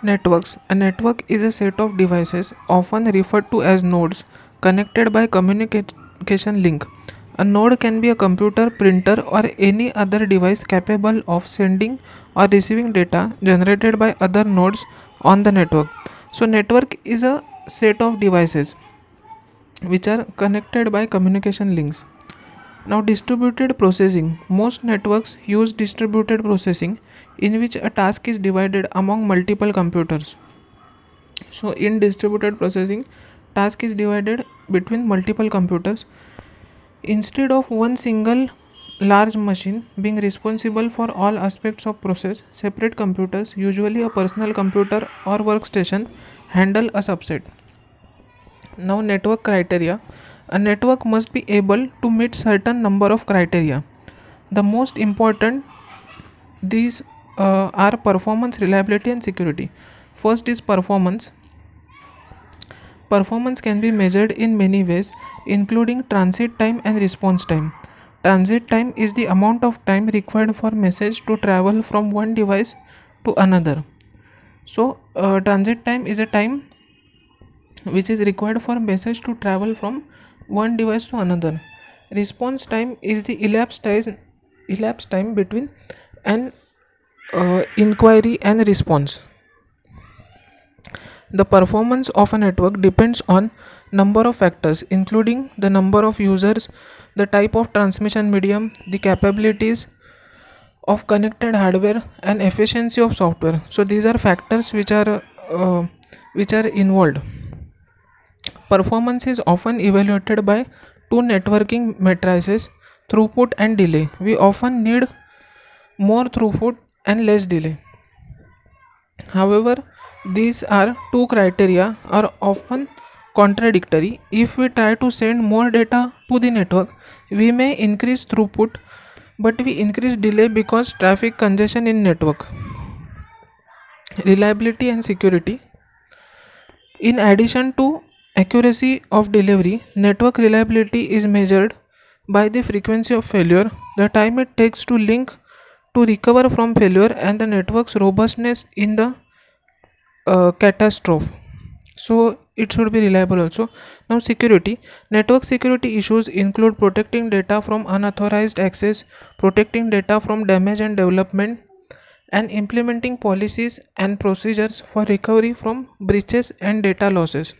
Networks. A network is a set of devices, often referred to as nodes, connected by communication link. A node can be a computer, printer, or any other device capable of sending or receiving data generated by other nodes on the network. So, network is a set of devices which are connected by communication links. Now, distributed processing. Most networks use distributed processing in which a task is divided among multiple computers. So, in distributed processing, task is divided between multiple computers instead of one single large machine being responsible for all aspects of process. Separate computers, usually a personal computer or workstation, handle a subset. Now, network criteria. A network must be able to meet certain number of criteria. The most important these are performance, reliability, and security. First is performance. Performance can be measured in many ways, including transit time and response time. Transit time is the amount of time required for message to travel from one device to another. So, transit time is a time which is required for message to travel from one device to another. Response time is the elapsed time between an inquiry and response. The performance of a network depends on number of factors, including the number of users, the type of transmission medium, the capabilities of connected hardware, and efficiency of software. So these are factors which are involved. Performance is often evaluated by two networking matrices: throughput and delay. We often need more throughput and less delay. However, these are two criteria are often contradictory. If we try to send more data to the network, we may increase throughput, but we increase delay because traffic congestion in network. Reliability and security. In addition to accuracy of delivery, network reliability is measured by the frequency of failure, the time it takes to link to recover from failure, and the network's robustness in the catastrophe. So it should be reliable also. Now, security. Network security issues include protecting data from unauthorized access, protecting data from damage and development, and implementing policies and procedures for recovery from breaches and data losses.